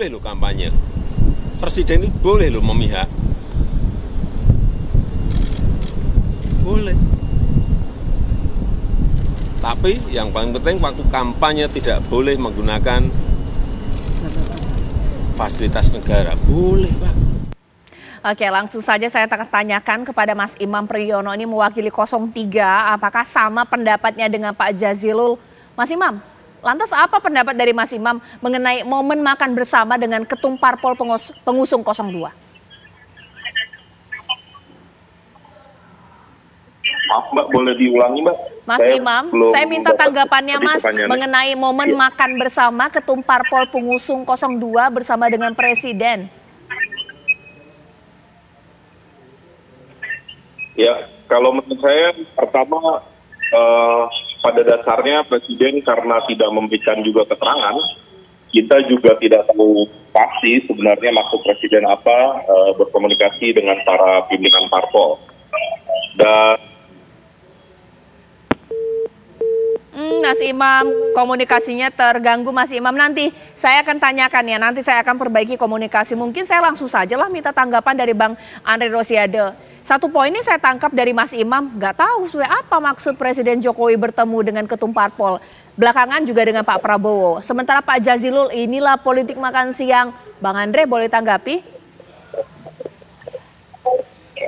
boleh loh kampanye. Presiden itu boleh loh memihak. Boleh. Tapi yang paling penting waktu kampanye tidak boleh menggunakan fasilitas negara. Boleh, Pak. Oke, langsung saja saya tanyakan kepada Mas Imam Priyono, ini mewakili 03, apakah sama pendapatnya dengan Pak Jazilul? Mas Imam, lantas apa pendapat dari Mas Imam mengenai momen makan bersama dengan Ketum Parpol pengusung 02? Maaf Mbak, boleh diulangi Mbak? Mas Imam, saya minta tanggapannya Mas mengenai momen makan bersama Ketum Parpol pengusung 02 bersama dengan Presiden. Ya, kalau menurut saya pertama pada dasarnya Presiden karena tidak memberikan juga keterangan, kita juga tidak tahu pasti sebenarnya maksud Presiden apa berkomunikasi dengan para pimpinan parpol. Dan Mas Imam, komunikasinya terganggu Mas Imam. Nanti saya akan tanyakan ya, nanti saya akan perbaiki komunikasi. Mungkin saya langsung saja lah minta tanggapan dari Bang Andre Rosiade. Satu poin ini saya tangkap dari Mas Imam, nggak tahu sesuai apa maksud Presiden Jokowi bertemu dengan Ketum Parpol. Belakangan juga dengan Pak Prabowo. Sementara Pak Jazilul, inilah politik makan siang. Bang Andre boleh tanggapi?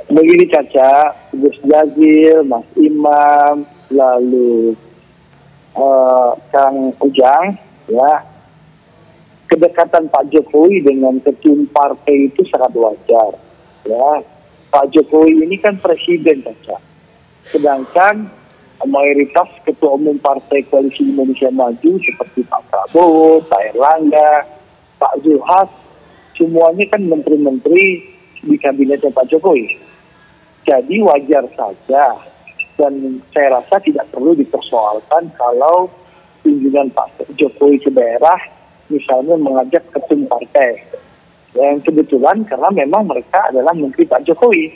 Begini Caca, Gus Jazil, Mas Imam, lalu Kang Ujang, ya, kedekatan Pak Jokowi dengan ketum partai itu sangat wajar, ya. Pak Jokowi ini kan presiden, Caca. Sedangkan mayoritas ketua umum partai Koalisi Indonesia Maju seperti Pak Prabowo, Pak Erlangga, Pak Zulhas, semuanya kan menteri-menteri di kabinetnya Pak Jokowi. Jadi wajar saja. Dan saya rasa tidak perlu dipersoalkan kalau kunjungan Pak Jokowi ke daerah misalnya mengajak ketum partai. Yang kebetulan karena memang mereka adalah menteri Pak Jokowi.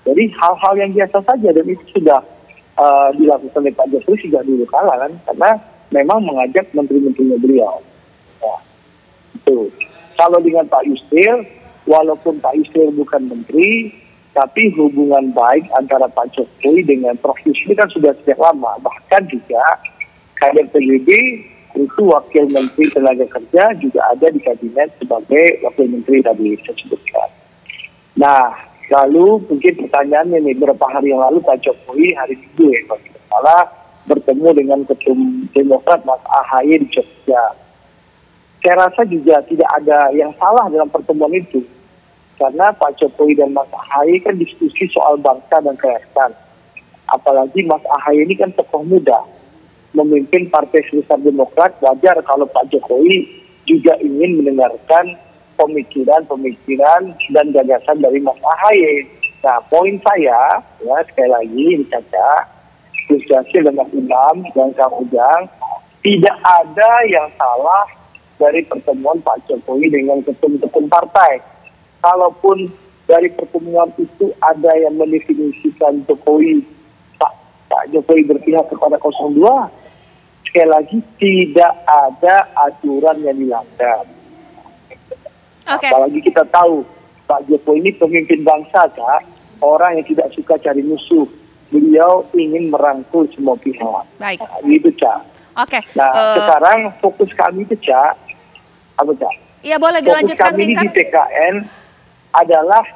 Jadi hal-hal yang biasa saja dan itu sudah dilakukan oleh Pak Jokowi sejak dulu kala kan. Karena memang mengajak menteri-menterinya beliau. Ya, itu. Kalau dengan Pak Yusril, walaupun Pak Yusril bukan menteri, tapi hubungan baik antara Pak Jokowi dengan Prof. Yusril kan sudah sejak lama. Bahkan juga kader PBB itu wakil menteri tenaga kerja juga ada di kabinet sebagai wakil menteri tadi saya sebutkan. Nah, lalu mungkin pertanyaannya nih, berapa hari yang lalu Pak Jokowi hari Minggu ya, kalau tidak salah, bertemu dengan Ketum Demokrat Mas AHY di Jogja. Saya rasa juga tidak ada yang salah dalam pertemuan itu. Karena Pak Jokowi dan Mas AHY kan diskusi soal bangsa dan kerakyatan. Apalagi Mas AHY ini kan tokoh muda, memimpin Partai Sebesar Demokrat. Wajar kalau Pak Jokowi juga ingin mendengarkan pemikiran dan gagasan dari Mas AHY. Nah, poin saya, ya sekali lagi ini Caca, Gus Jazil dan Mas Imam dan Kang Ujang, tidak ada yang salah dari pertemuan Pak Jokowi dengan ketum-ketum partai. Kalaupun dari pertemuan itu ada yang mendefinisikan Jokowi, Pak Jokowi berpihak kepada 02, sekali lagi tidak ada aturan yang dilanggar. Okay. Apalagi kita tahu Pak Jokowi ini pemimpin bangsa, Kak, orang yang tidak suka cari musuh. Beliau ingin merangkul semua pihak. Baik. Nah, gitu, Cak. Oke. Nah, sekarang fokus kami itu, Cak, apa, Cak? Iya, boleh dilanjutkan fokus kami singkat. di TKN adalah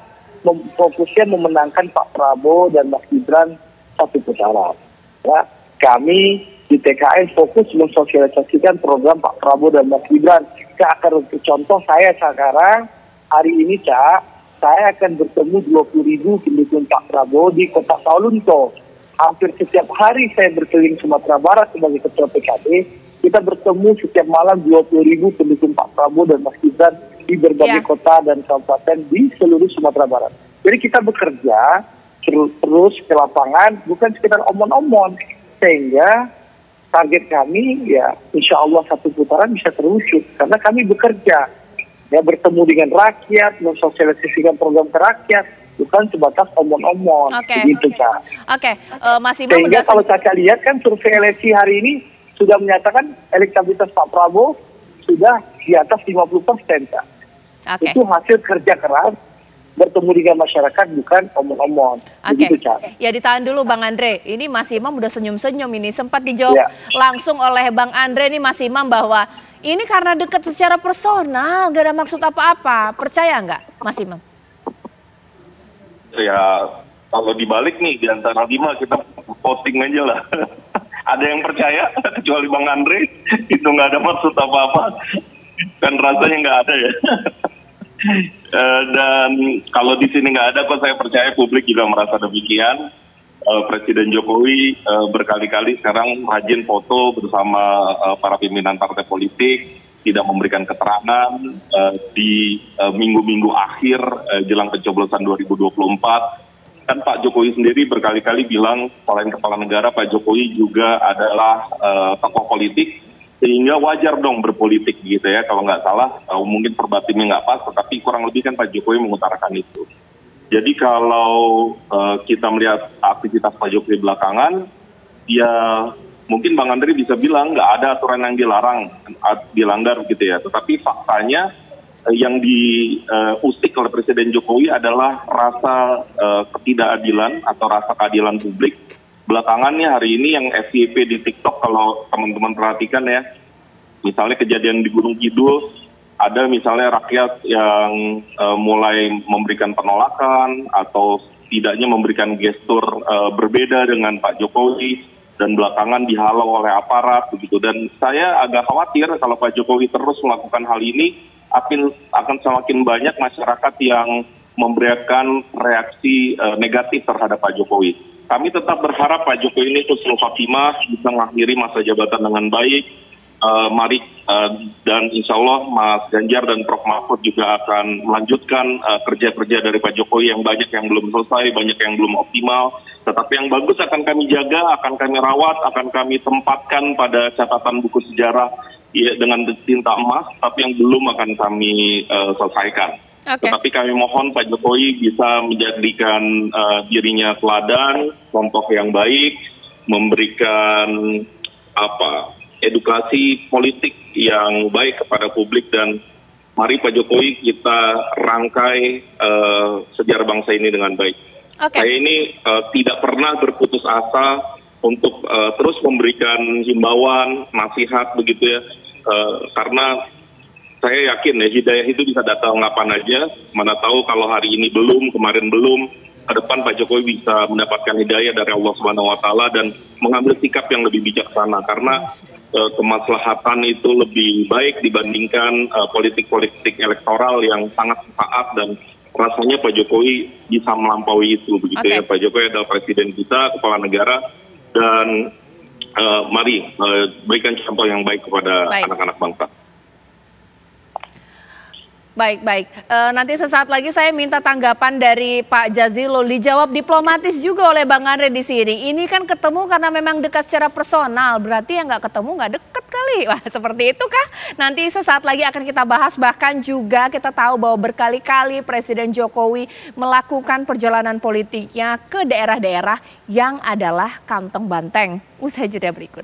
fokusnya memenangkan Pak Prabowo dan Mas Gibran satu putaran. Ya, kami di TKN fokus mensosialisasikan program Pak Prabowo dan Mas Gibran. Untuk contoh saya sekarang hari ini, Cak, saya akan bertemu 20.000 pendukung Pak Prabowo di Kota Sawalunto. Hampir setiap hari saya berkeliling Sumatera Barat sebagai ketua PKB. Kita bertemu setiap malam 20.000 pendukung Pak Prabowo dan Mas Gibran di berbagai kota dan kabupaten di seluruh Sumatera Barat. Jadi kita bekerja terus ke lapangan, bukan sekedar omong-omong, sehingga target kami ya insya Allah satu putaran bisa terwujud, karena kami bekerja, ya bertemu dengan rakyat, mensosialisasikan program ke rakyat, bukan sebatas omong-omong. Begitu, Cak. Mas Imam. Sehingga kalau Caca lihat kan survei LSI hari ini sudah menyatakan elektabilitas Pak Prabowo sudah di atas 50%, Kak. Oke. Itu hasil kerja keras, bertemu dengan masyarakat, bukan omong-omong. Oke, Begitu, Kak. ya ditahan dulu Bang Andre. Ini Mas Imam udah senyum-senyum ini. Sempat dijawab Ya. langsung oleh Bang Andre nih Mas Imam bahwa ini karena dekat secara personal, gak ada maksud apa-apa. Percaya nggak Mas Imam? Ya, kalau dibalik nih, di antara 5 kita voting aja lah. Ada yang percaya, kecuali Bang Andre, itu nggak ada maksud apa-apa. Kan rasanya nggak ada ya. Dan kalau di sini nggak ada, kok saya percaya publik juga merasa demikian. Presiden Jokowi berkali-kali sekarang rajin foto bersama para pimpinan partai politik, tidak memberikan keterangan di minggu-minggu akhir jelang pencoblosan 2024. Kan Pak Jokowi sendiri berkali-kali bilang selain kepala negara, Pak Jokowi juga adalah tokoh politik, sehingga wajar dong berpolitik gitu ya. Kalau nggak salah, mungkin perbatimnya nggak pas, tetapi kurang lebih kan Pak Jokowi mengutarakan itu. Jadi kalau kita melihat aktivitas Pak Jokowi belakangan, ya mungkin Bang Andre bisa bilang nggak ada aturan yang dilanggar gitu ya. Tetapi faktanya yang diusik oleh Presiden Jokowi adalah rasa ketidakadilan atau rasa keadilan publik. Belakangannya hari ini yang FYP di TikTok, kalau teman-teman perhatikan ya, misalnya kejadian di Gunung Kidul, ada misalnya rakyat yang mulai memberikan penolakan atau tidaknya memberikan gestur berbeda dengan Pak Jokowi, dan belakangan dihalau oleh aparat begitu. Dan saya agak khawatir kalau Pak Jokowi terus melakukan hal ini, akan semakin banyak masyarakat yang memberikan reaksi negatif terhadap Pak Jokowi. Kami tetap berharap Pak Jokowi ini husnul khotimah, bisa mengakhiri masa jabatan dengan baik. Mari dan insya Allah Mas Ganjar dan Prof Mahfud juga akan melanjutkan kerja-kerja dari Pak Jokowi yang banyak yang belum selesai, banyak yang belum optimal. Tetapi yang bagus akan kami jaga, akan kami rawat, akan kami tempatkan pada catatan buku sejarah ya, dengan tinta emas, tapi yang belum akan kami selesaikan. Okay. Tetapi kami mohon Pak Jokowi bisa menjadikan dirinya teladan, contoh yang baik, memberikan edukasi politik yang baik kepada publik, dan mari Pak Jokowi kita rangkai sejarah bangsa ini dengan baik. Okay. Saya ini tidak pernah berputus asa untuk terus memberikan himbauan, nasihat begitu ya, karena saya yakin ya hidayah itu bisa datang kapan aja. Mana tahu kalau hari ini belum, kemarin belum, ke depan Pak Jokowi bisa mendapatkan hidayah dari Allah Subhanahu Wa Taala dan mengambil sikap yang lebih bijaksana, karena kemaslahatan itu lebih baik dibandingkan politik-politik elektoral yang sangat sesaat, dan rasanya Pak Jokowi bisa melampaui itu begitu ya. Pak Jokowi adalah presiden kita, kepala negara, dan mari berikan contoh yang baik kepada anak-anak bangsa. Baik. Nanti sesaat lagi saya minta tanggapan dari Pak Jazilul. Dijawab diplomatis juga oleh Bang Andre di sini. Ini kan ketemu karena memang dekat secara personal. Berarti yang nggak ketemu nggak deket kali. Wah, seperti itu kah? Nanti sesaat lagi akan kita bahas. Bahkan juga kita tahu bahwa berkali-kali Presiden Jokowi melakukan perjalanan politiknya ke daerah-daerah yang adalah kantong banteng. Usai jeda berikut.